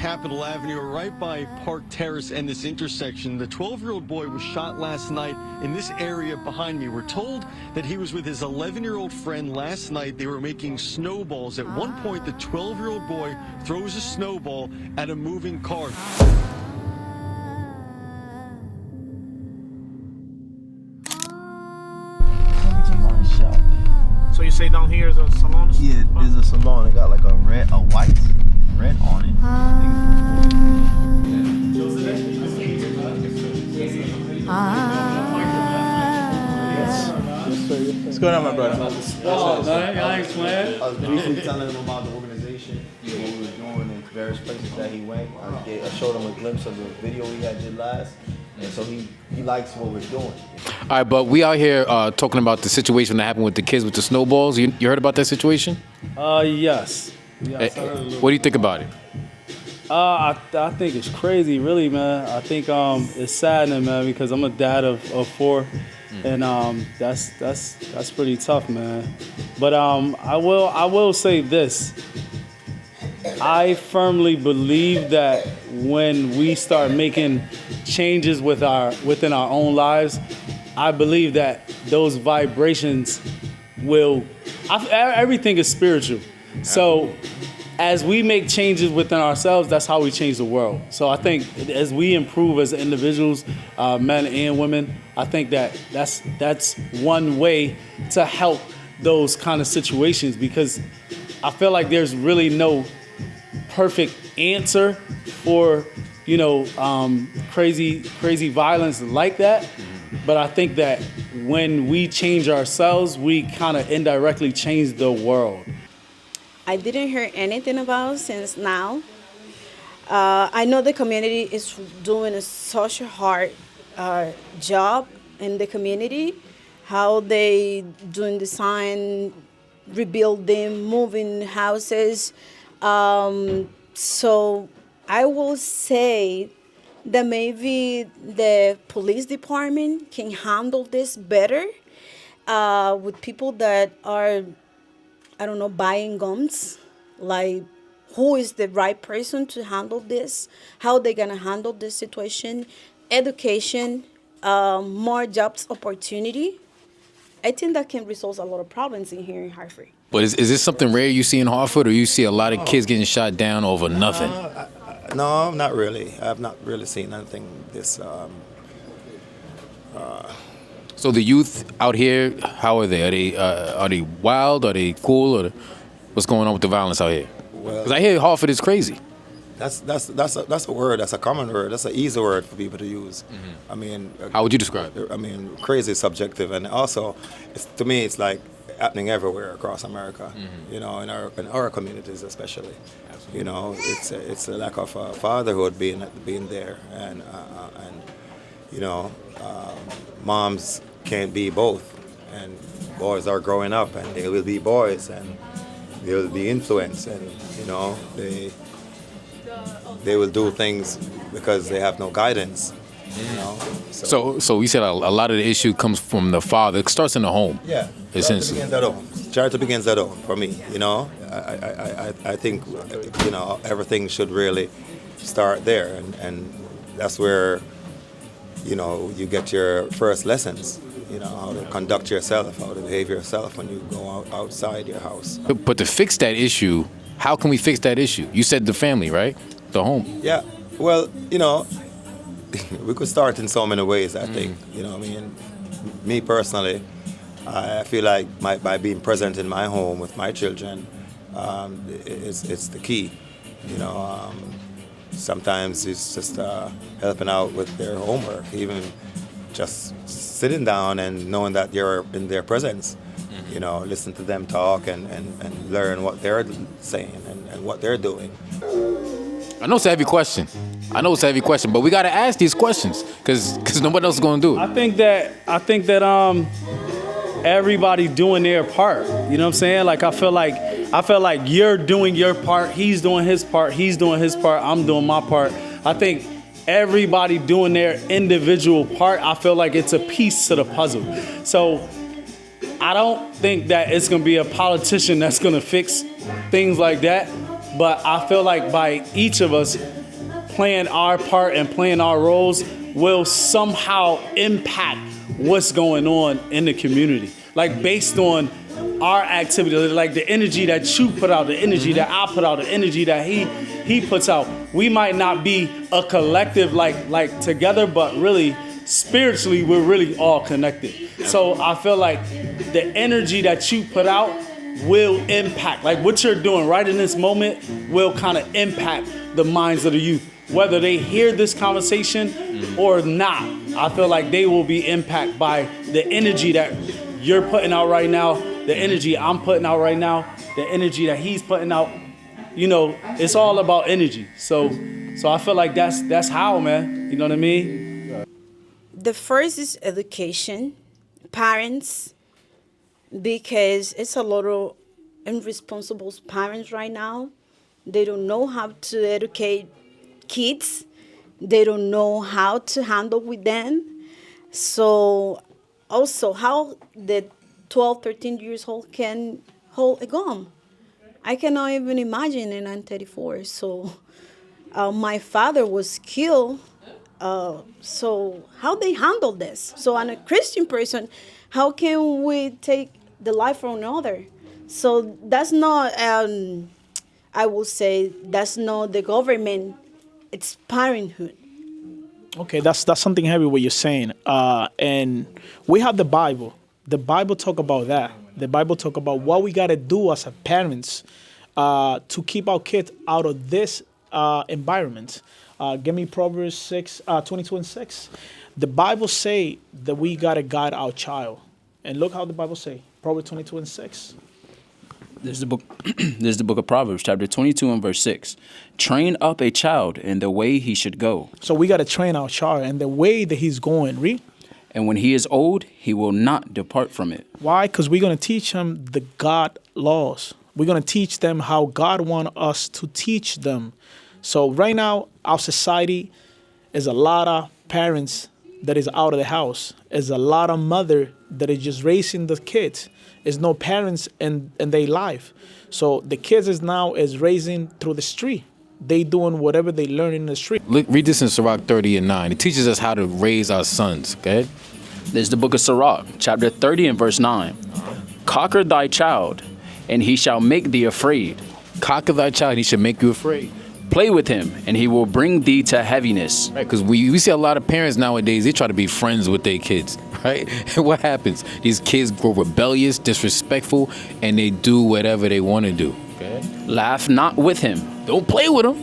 Capitol Avenue, right by Park Terrace and this intersection. The 12-year-old boy was shot last night in this area behind me. We're told that he was with his 11-year-old friend last night. They were making snowballs. At one point, the 12-year-old boy throws a snowball at a moving car. So you say down here is a salon? Yeah, there's a salon. It got like a red on it. What's going on, my brother? I was briefly telling him about the organization, what we were doing in various places that he went. I showed him a glimpse of the video we had did last, and so he likes what we're doing. All right, but we out here talking about the situation that happened with the kids with the snowballs. You heard about that situation? Yes. What do you think about it? I think it's crazy, really, man. I think it's saddening, man, because I'm a dad of four, and that's pretty tough, man. But I will say this. I firmly believe that when we start making changes within our own lives, I believe that those vibrations everything is spiritual. So as we make changes within ourselves, that's how we change the world. So I think as we improve as individuals, men and women, I think that's one way to help those kind of situations, because I feel like there's really no perfect answer for, crazy violence like that. But I think that when we change ourselves, we kind of indirectly change the world. I didn't hear anything about since now. I know the community is doing such a hard job in the community, how they doing design, rebuilding, moving houses. So I will say that maybe the police department can handle this better with people that are, buying guns. Like, who is the right person to handle this? How they gonna handle this situation? Education, more jobs opportunity. I think that can resolve a lot of problems here in Hartford. But is this something rare you see in Hartford, or you see a lot of kids getting shot down over nothing? No, not really. I've not really seen anything this. So the youth out here, how are they? Are they wild? Are they cool? Or what's going on with the violence out here? Because I hear Hartford is crazy. That's a word. That's a common word. That's an easy word for people to use. Mm-hmm. I mean, how would you describe it? I mean, crazy is subjective, and also, to me, it's like happening everywhere across America. Mm-hmm. In our communities especially. Absolutely. It's a lack of fatherhood being there, and moms can't be both, and boys are growing up, and they will be boys, and they will be influenced, and they will do things because they have no guidance. So we said a lot of the issue comes from the father. It starts in the home. Yeah, essentially. Charity begins at home for me. I think everything should really start there, and that's where you get your first lessons. How to conduct yourself, how to behave yourself when you go outside your house. But to fix that issue, how can we fix that issue? You said the family, right? The home. Yeah. Well, we could start in so many ways, I think. Me personally, I feel like by being present in my home with my children, it's the key. Sometimes it's just helping out with their homework, even just sitting down and knowing that you're in their presence. Listen to them talk and learn what they're saying and what they're doing. I know it's a heavy question. But we got to ask these questions because nobody else is going to do it. I think that everybody doing their part. You know what I'm saying? Like I feel like you're doing your part, he's doing his part, I'm doing my part. I think everybody doing their individual part. I feel like it's a piece to the puzzle. So I don't think that it's going to be a politician that's going to fix things like that. But I feel like by each of us playing our part and playing our roles will somehow impact what's going on in the community. Like based on our activity, like the energy that you put out, the energy that I put out, the energy that he puts out. We might not be a collective like together, but really spiritually we're really all connected. So I feel like the energy that you put out will impact, like what you're doing right in this moment will kind of impact the minds of the youth. Whether they hear this conversation or not, I feel like they will be impacted by the energy that you're putting out right now, the energy I'm putting out right now, the energy that he's putting out. You know, it's all about energy. So I feel like that's how, man. You know what I mean? The first is education, parents, because it's a lot of irresponsible parents right now. They don't know how to educate kids. They don't know how to handle with them. So also how the 12, 13 years old can hold a gun. I cannot even imagine in 1934. So my father was killed. So how they handle this? So I'm a Christian person. How can we take the life from another? So that's not, I will say, that's not the government. It's parenthood. Okay, that's something heavy what you're saying. And we have the Bible. The Bible talk about that. The Bible talk about what we got to do as a parents to keep our kids out of this environment. Give me Proverbs 6, 22 and 6. The Bible say that we got to guide our child. And look how the Bible say, Proverbs 22 and 6. This is the book of Proverbs, chapter 22 and verse 6. Train up a child in the way he should go. So we got to train our child in the way that he's going. Read. And when he is old, he will not depart from it. Why? Because we're going to teach him the God laws. We're going to teach them how God wants us to teach them. So right now, our society is a lot of parents that is out of the house. Is a lot of mother that is just raising the kids. There's no parents in their life. So the kids is raising through the street. They doing whatever they learn in the street. Read this in Sirach 30 and 9. It teaches us how to raise our sons. Okay? This is the book of Sirach, chapter 30 and verse 9. Conquer thy child, and he shall make thee afraid. Conquer thy child, and he shall make you afraid. Play with him, and he will bring thee to heaviness. Right, because we see a lot of parents nowadays, they try to be friends with their kids, right? And what happens? These kids grow rebellious, disrespectful, and they do whatever they want to do. Okay? Laugh not with him. Don't play with him.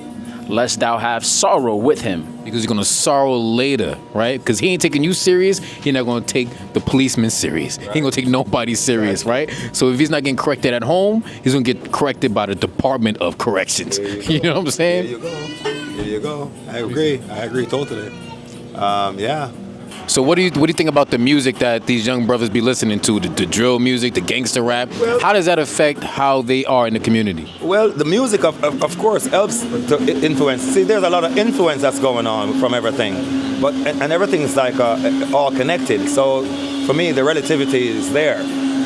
Lest thou have sorrow with him. Because you're going to sorrow later, right? Because he ain't taking you serious, he's not going to take the policeman serious. Right. He ain't going to take nobody serious, right? So if he's not getting corrected at home, he's going to get corrected by the Department of Corrections. You know what I'm saying? There you go. There you go. I agree totally. Yeah. So what do you think about the music that these young brothers be listening to, the drill music, the gangster rap? Well, how does that affect how they are in the community? Well, the music, of course, helps to influence. See, there's a lot of influence that's going on from everything, and everything is like all connected. So for me, the relativity is there,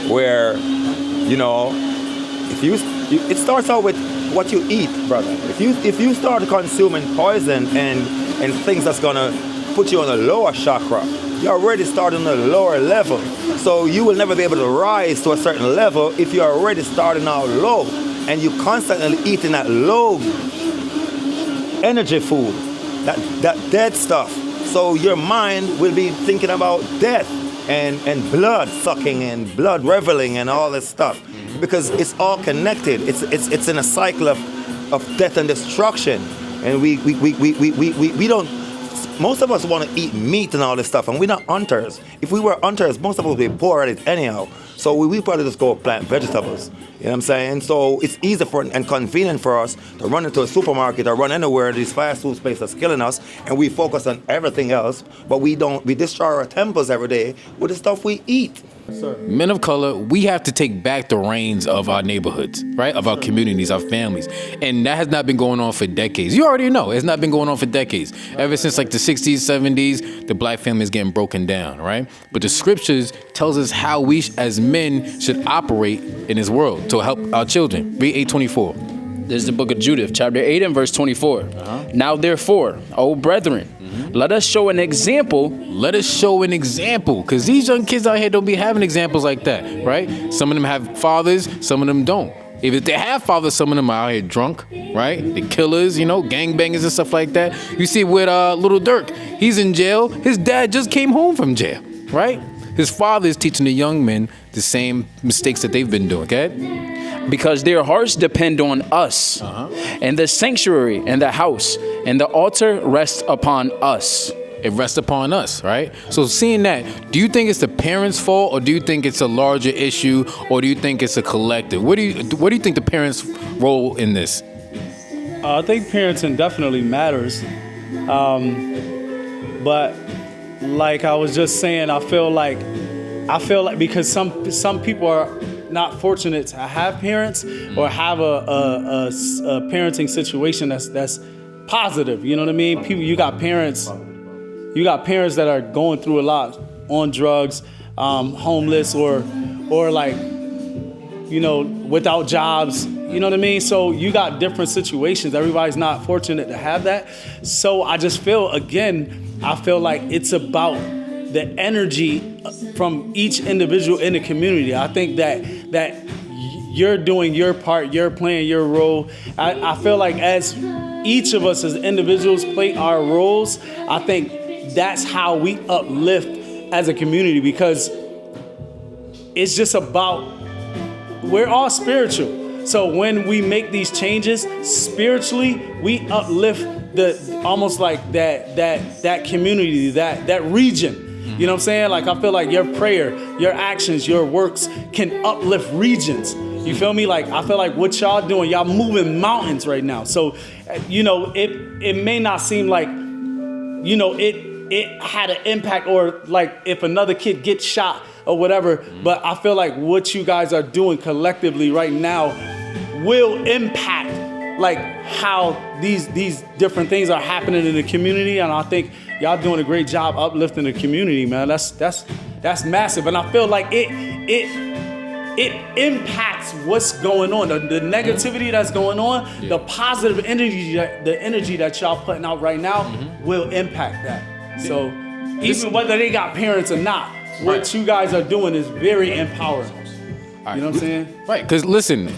where, you know, it starts out with what you eat, brother. If you start consuming poison and things that's gonna put you on a lower chakra, you're already starting on a lower level. So you will never be able to rise to a certain level if you're already starting out low and you constantly eating that low energy food, that dead stuff. So your mind will be thinking about death and blood sucking and blood reveling and all this stuff, because it's all connected. It's in a cycle of death and destruction, and we don't. Most of us want to eat meat and all this stuff, and we're not hunters. If we were hunters, most of us would be poor at it anyhow. So we probably just go plant vegetables. You know what I'm saying? So it's easy and convenient for us to run into a supermarket or run anywhere, these fast food places that's killing us, and we focus on everything else, but we destroy our temples every day with the stuff we eat. Men of color, we have to take back the reins of our neighborhoods, right? Of our communities, our families. And that has not been going on for decades. You already know, it's not been going on for decades. Ever since like the 60s, 70s, the black family is getting broken down, right? But the scriptures tells us how we as men should operate in this world to help our children. Read 8:24. This is the book of Judith, chapter 8 and verse 24. Now therefore, O brethren, let us show an example. Let us show an example, because these young kids out here don't be having examples like that, right? Some of them have fathers, some of them don't. If they have fathers, some of them are out here drunk, right? The killers, gangbangers and stuff like that. You see with Little Dirk, he's in jail. His dad just came home from jail, right? His father is teaching the young men the same mistakes that they've been doing, okay? Because their hearts depend on us, and the sanctuary and the house and the altar rest upon us. It rests upon us, right? So seeing that, do you think it's the parents' fault, or do you think it's a larger issue, or do you think it's a collective? What do you think the parents' role in this? I think parenting definitely matters, but like I was just saying, I feel like because some people are not fortunate to have parents or have a parenting situation that's positive. You know what I mean? You got parents that are going through a lot, on drugs, homeless, or like, without jobs. You know what I mean? So you got different situations. Everybody's not fortunate to have that. So I just feel like it's about the energy from each individual in the community. I think that you're doing your part, you're playing your role. I feel like as each of us as individuals play our roles, I think that's how we uplift as a community, because it's just about, we're all spiritual. So when we make these changes spiritually, we uplift almost like that community, that region. You know what I'm saying? Like, I feel like your prayer, your actions, your works can uplift regions. You feel me? Like, I feel like what y'all doing, y'all moving mountains right now. So, it may not seem like, it had an impact, or like if another kid gets shot or whatever, but I feel like what you guys are doing collectively right now will impact like how these different things are happening in the community. And I think y'all doing a great job uplifting the community, man. That's massive. And I feel like it impacts what's going on, the negativity that's going on, the positive energy, the energy that y'all putting out right now will impact that. So even whether they got parents or not, what you guys are doing is very empowering. You know what I'm saying? Right, because listen,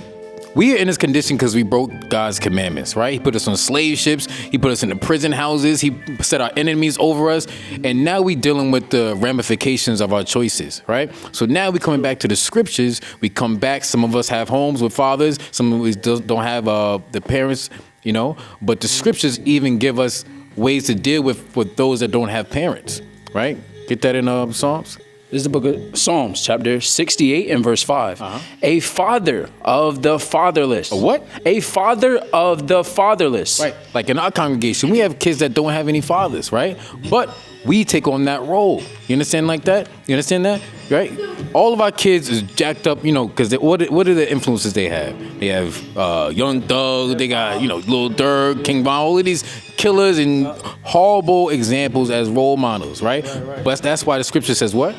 we are in this condition because we broke God's commandments, right? He put us on slave ships. He put us in the prison houses. He set our enemies over us. And now we dealing with the ramifications of our choices, right? So now we coming back to the scriptures. We come back. Some of us have homes with fathers. Some of us don't have the parents, But the scriptures even give us ways to deal with those that don't have parents, right? Get that in Psalms? This is the book of Psalms, chapter 68 and verse 5. A father of the fatherless. A what? A father of the fatherless. Right. Like in our congregation, we have kids that don't have any fathers, right? But we take on that role. You understand like that? You understand that? Right? All of our kids is jacked up, because what are the influences they have? They have Young Thug, they got, Lil Durk, King Von, all of these killers and horrible examples as role models, right? But that's why the scripture says what?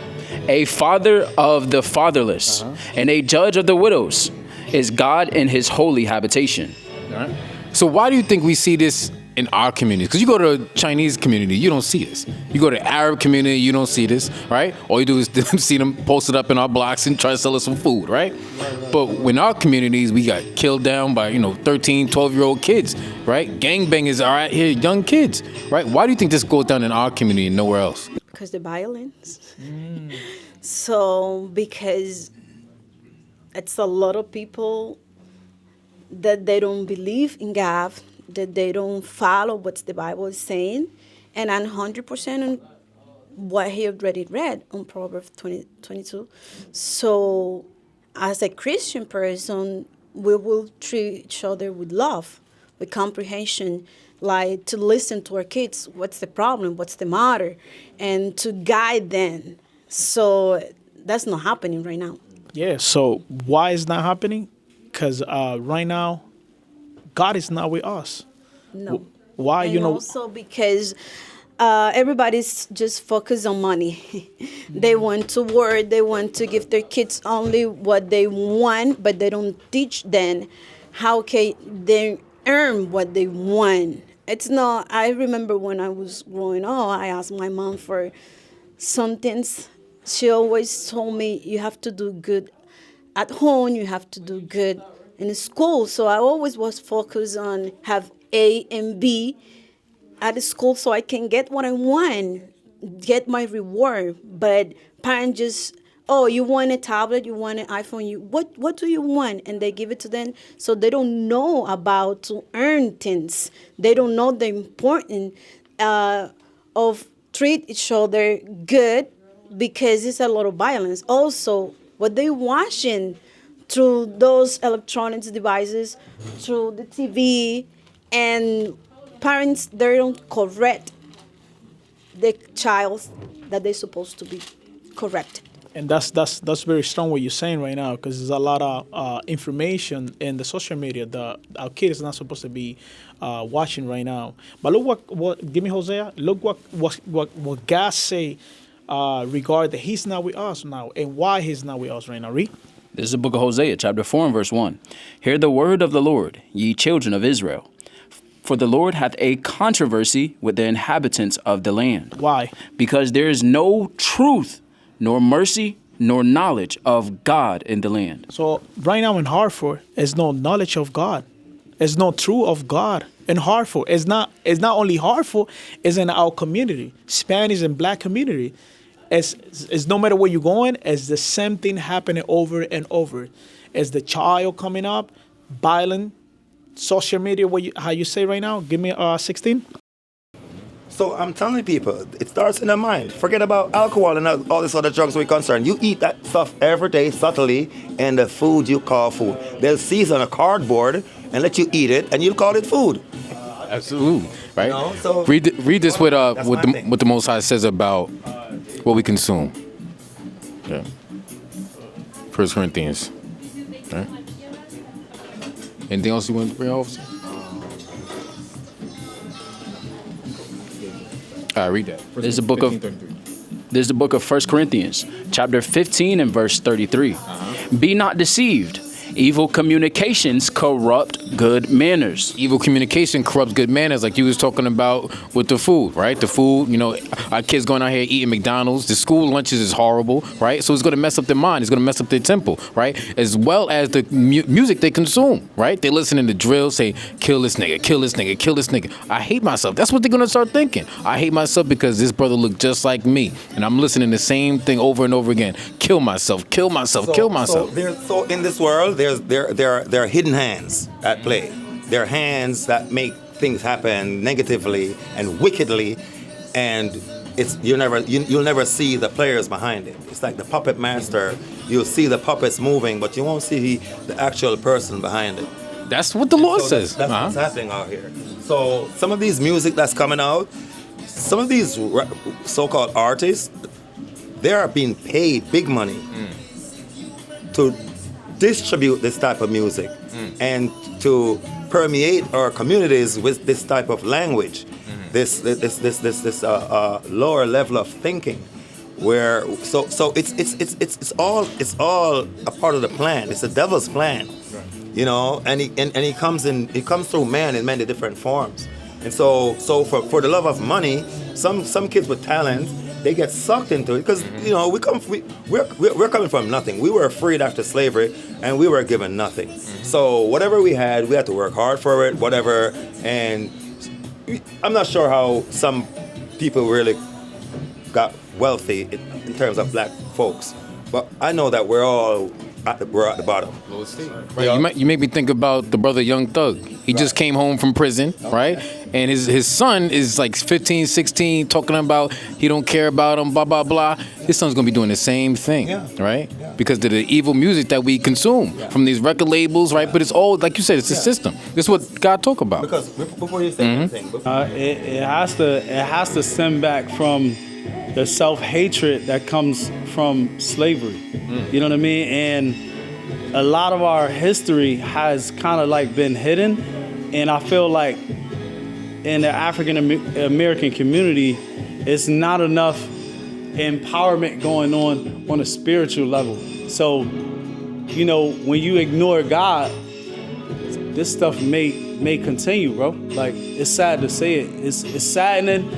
A father of the fatherless and a judge of the widows is God in his holy habitation. All right. So why do you think we see this in our community? Because you go to a Chinese community, you don't see this. You go to Arab community, you don't see this, right? All you do is see them posted up in our blocks and try to sell us some food, right? But in our communities, we got killed down by, 13, 12-year-old kids, right? Gangbangers are out here, young kids, right? Why do you think this goes down in our community and nowhere else? Because the violence. So, because it's a lot of people that they don't believe in God, that they don't follow what the Bible is saying, and I'm 100% on what he already read on Proverbs 22. So, as a Christian person, we will treat each other with love, with comprehension, like to listen to our kids, what's the problem, what's the matter, and to guide them. So that's not happening right now. Yeah, so why is not happening? Because right now, God is not with us. No. Why, and also because everybody's just focused on money. They want to work, they want to give their kids only what they want, but they don't teach them how can they earn what they want. It's not, I remember when I was growing up, I asked my mom for some things. She always told me, you have to do good at home, you have to do good in school. So I always was focused on have A and B at the school so I can get what I want, get my reward. But parents just, oh, you want a tablet, you want an iPhone, what do you want? And they give it to them. So they don't know about to earn things. They don't know the importance of treat each other good, because it's a lot of violence. Also, what they watching through those electronics devices, through the TV, and parents, they don't correct the child that they're supposed to be corrected. And that's very strong what you're saying right now, because there's a lot of information in the social media that our kids are not supposed to be watching right now. But look what give me Hosea. Look what God say regarding that He's not with us now, and why He's not with us right now. Read. This is the book of Hosea, chapter 4 and verse 1. Hear the word of the Lord, ye children of Israel. For the Lord hath a controversy with the inhabitants of the land. Why? Because there is no truth, nor mercy, nor knowledge of God in the land. So right now in Hartford, there's no knowledge of God. There's no truth of God in Hartford. It's not only Hartford, it's in our community, Spanish and Black community. It's no matter where you're going, it's the same thing happening over and over. It's the child coming up, violent, social media, how you say right now? Give me 16. So I'm telling people, it starts in the mind. Forget about alcohol and all this other drugs we're concerned. You eat that stuff every day subtly, and the food you call food. They'll season a cardboard and let you eat it, and you'll call it food. Absolutely, right? You know, so read this with that's what my thing. the Most High says about what we consume. Yeah. 1 Corinthians. Right? Anything else you want to bring, officer? All right, read that. There's the book of There's the book of 1 Corinthians, chapter 15 and verse 33. Be not deceived. Evil communications corrupt good manners. Evil communication corrupts good manners, like you was talking about with the food, right? The food, you know, our kids going out here eating McDonald's. The school lunches is horrible, right? So it's going to mess up their mind. It's going to mess up their temple, right? As well as the music they consume, right? They're listening to drill, say, kill this nigga, kill this nigga, kill this nigga. I hate myself. That's what they're going to start thinking. I hate myself because this brother looked just like me. And I'm listening to the same thing over and over again. Kill myself, kill myself, kill myself. So in this world, there are hidden hands at play. There are hands that make things happen negatively and wickedly, and you'll never see the players behind it. It's like the puppet master. You'll see the puppets moving, but you won't see the actual person behind it. That's what the Lord says. That's what's happening out here. So some of these music that's coming out, some of these so-called artists, they are being paid big money to distribute this type of music and to permeate our communities with this type of language, this lower level of thinking, where so it's all a part of the plan. It's the devil's plan, you know, and he comes through man in many different forms, and so for the love of money, some kids with talent, they get sucked into it because you know we're coming from nothing. We were freed after slavery, and we were given nothing. So whatever we had to work hard for it. Whatever, and I'm not sure how some people really got wealthy in terms of black folks, but I know that we're at the bottom. Right, you make me think about the brother Young Thug. He just came home from prison, right? And his son is like 15, 16, talking about he don't care about him, blah, blah, blah. His son's going to be doing the same thing, right? Yeah. Because of the evil music that we consume from these record labels, right? But it's all, like you said, it's a system. This is what God talk about. Because before you say anything... It has to stem back from the self-hatred that comes from slavery. You know what I mean? And a lot of our history has kind of like been hidden. And I feel like in the African American community, it's not enough empowerment going on a spiritual level. So, you know, when you ignore God, this stuff may continue, bro. Like, it's sad to say it. It's saddening,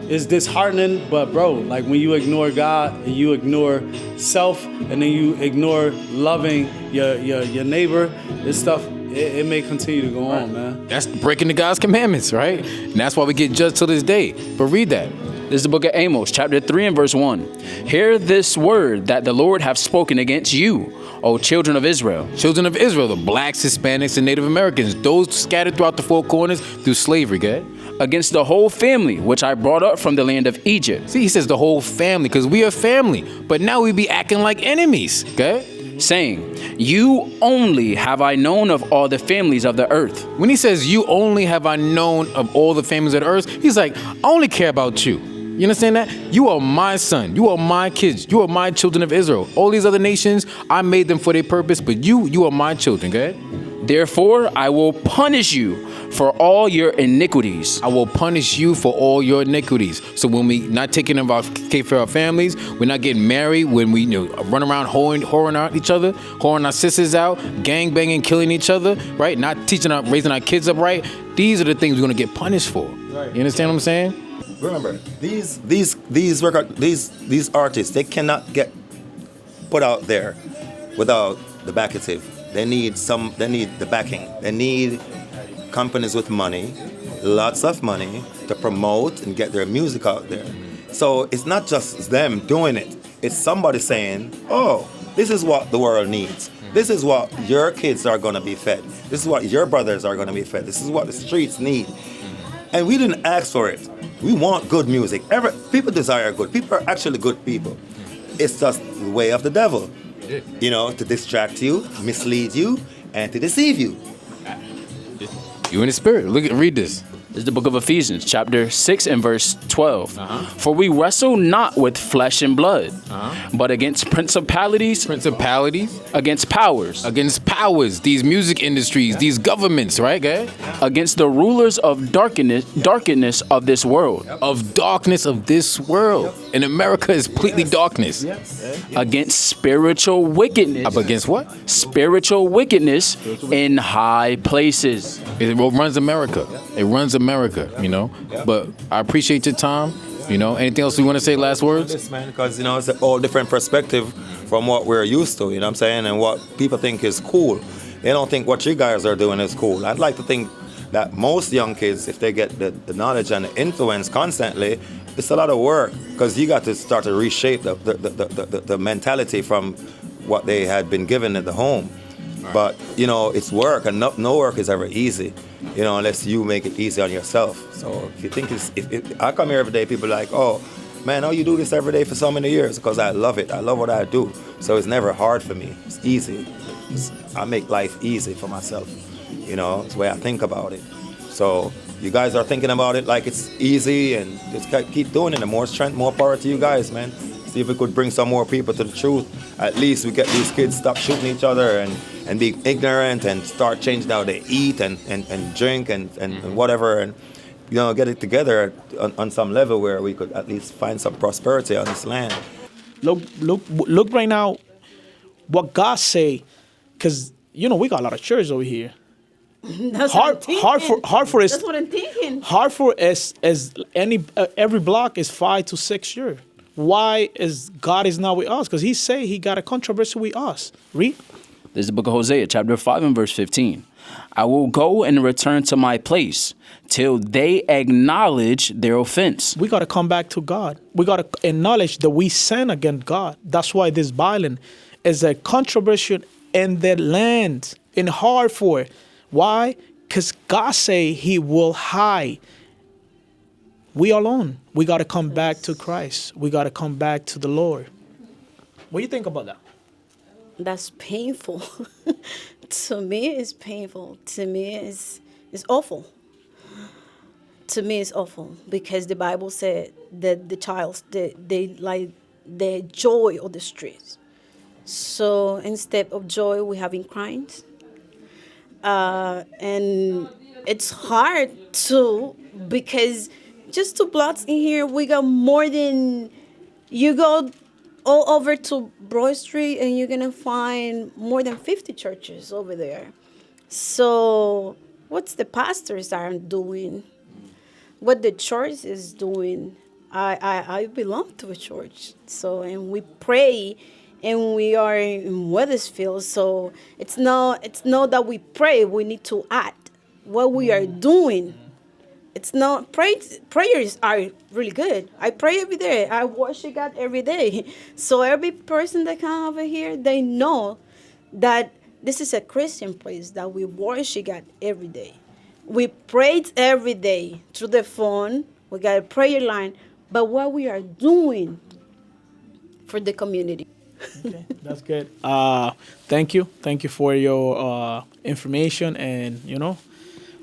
it's disheartening, but bro, like when you ignore God and you ignore self and then you ignore loving your neighbor, this stuff, it may continue to go on, man. That's breaking the God's commandments, right? And that's why we get judged till this day. But read that. This is the book of Amos, chapter 3 and verse 1. Hear this word that the Lord hath spoken against you, O children of Israel. Children of Israel, the blacks, Hispanics, and Native Americans, those scattered throughout the four corners through slavery, okay? Against the whole family which I brought up from the land of Egypt. See, he says the whole family, because we are family. But now we be acting like enemies, okay? Saying, you only have I known of all the families of the earth. When he says, you only have I known of all the families of the earth, he's like, I only care about you. You understand that? You are my son. You are my kids. You are my children of Israel. All these other nations, I made them for their purpose, but you are my children, okay? Therefore, I will punish you for all your iniquities. I will punish you for all your iniquities. So when we not taking care of our families, we're not getting married, when we run around whoring out each other, whoring our sisters out, gang banging, killing each other, right? Not raising our kids up right. These are the things we're gonna get punished for. Right. You understand what I'm saying? Remember, these artists, they cannot get put out there without the backative. They need the backing. They need companies with money, lots of money, to promote and get their music out there. So it's not just them doing it. It's somebody saying, oh, this is what the world needs. This is what your kids are going to be fed. This is what your brothers are going to be fed. This is what the streets need. And we didn't ask for it. We want good music. People desire good. People are actually good people. It's just the way of the devil, to distract you, mislead you, and to deceive you. You in the spirit. Read this. This is the book of Ephesians, chapter 6 and verse 12. For we wrestle not with flesh and blood, but against principalities, against powers, these music industries, these governments, right, guys? Against the rulers of darkness of this world. And America is completely darkness. Against spiritual wickedness. Up against what? Spiritual wickedness in high places. It runs America. It runs America, But I appreciate your time. Anything else you want to say? Last words? This, man, because it's a whole different perspective from what we're used to. You know what I'm saying? And what people think is cool. They don't think what you guys are doing is cool. I'd like to think that most young kids, if they get the knowledge and the influence constantly, it's a lot of work, because you got to start to reshape the mentality from what they had been given at the home. But it's work, and no work is ever easy, unless you make it easy on yourself. So if you think if I come here every day, people are like, oh man, how you do this every day for so many years? Because I love it. I love what I do. So it's never hard for me. It's easy. I make life easy for myself. It's the way I think about it. So you guys are thinking about it like it's easy, and just keep doing it. And more strength, more power to you guys, man. See if we could bring some more people to the truth. At least we get these kids stop shooting each other and be ignorant, and start changing how they eat and drink and whatever, and get it together on some level where we could at least find some prosperity on this land. Look right now what God say, because we got a lot of churches over here. That's what I'm thinking. Hartford is. That's what I'm thinking. Hartford is every block is 5 to 6 years. Why is God is not with us? Because He say He got a controversy with us. Read. This is the book of Hosea, chapter 5 and verse 15. I will go and return to my place till they acknowledge their offense. We got to come back to God. We got to acknowledge that we sin against God. That's why this violence is a controversy in the land, in Hartford. Why? Because God say He will hide. We alone. We got to come back to Christ. We got to come back to the Lord. What do you think about that? That's painful. To me, it's painful. To me, it's awful. To me, it's awful, because the Bible said that the child, they like the joy of the streets. So instead of joy, we're having crimes. And it's hard too, because just 2 blocks in here, we got more than, you go all over to Broad Street and you're going to find more than 50 churches over there. So what's the pastors are doing? What the church is doing? I belong to a church, so and we pray, and we are in Weathersfield. So it's not that we pray. We need to act what we are doing. It's not prayers are really good. I pray every day. I worship God every day. So every person that come over here, they know that this is a Christian place, that we worship God every day. We pray every day through the phone. We got a prayer line. But what we are doing for the community. Okay, that's good. Thank you for your information, and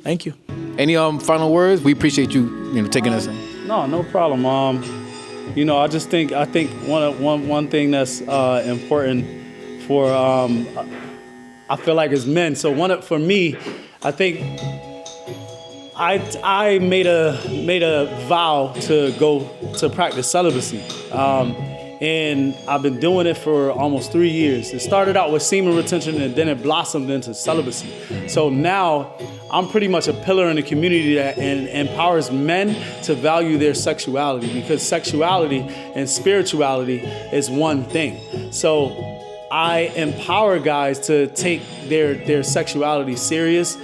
thank you. Any final words? We appreciate you taking us in. No problem. I just think one thing that's important for I feel like as men. So for me, I think I made a vow to go to practice celibacy. And I've been doing it for almost 3 years. It started out with semen retention, and then it blossomed into celibacy. So now I'm pretty much a pillar in the community that empowers men to value their sexuality, because sexuality and spirituality is one thing. So I empower guys to take their sexuality serious,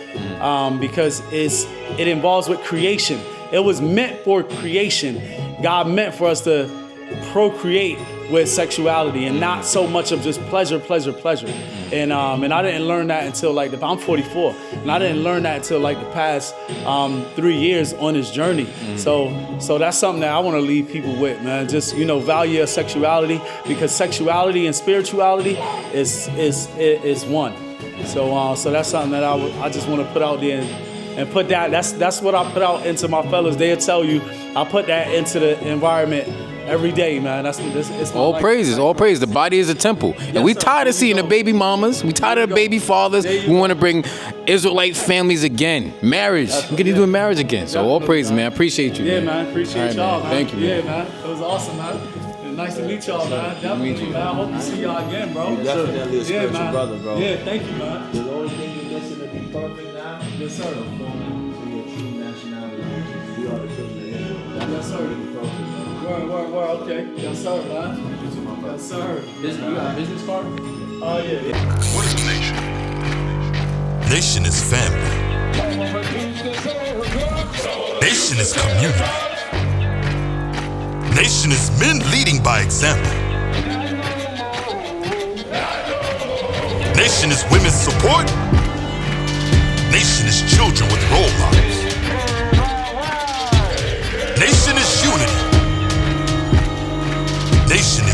because it involves with creation. It was meant for creation. God meant for us to procreate with sexuality and not so much of just pleasure. And I didn't learn that until I'm 44, and I didn't learn that until the past 3 years on this journey. So that's something that I want to leave people with, man. Just value your sexuality, because sexuality and spirituality is one. So that's something that I just want to put out there and put that. That's what I put out into my fellas. They'll tell you I put that into the environment every day, man. That's what this is. All praises. The body is a temple. And we tired of seeing the baby mamas. We tired of the baby fathers. We want to bring Israelite families again. Marriage. We're going to do marriage again. So all praises, man. I appreciate you. Yeah, man. Appreciate y'all, man. Thank you, man. Yeah, man. It was awesome, man. Nice to meet y'all, man. Definitely, man. I hope to see y'all again, bro. You're definitely a spiritual man. brother, bro. Yeah, thank you, man. The only thing you're missing to be perfect now, Yes, sir. conforming to your true nationality. We are the children of Israel. Yes, sir. Be perfect, man. Word, okay. Yes, sir, man. Yes, sir. You got a business card? Yeah. What is a nation? Nation is family. Nation is community. Nation is men leading by example. Nation is women's support. Nation is children with role models. Nation is unity. Nation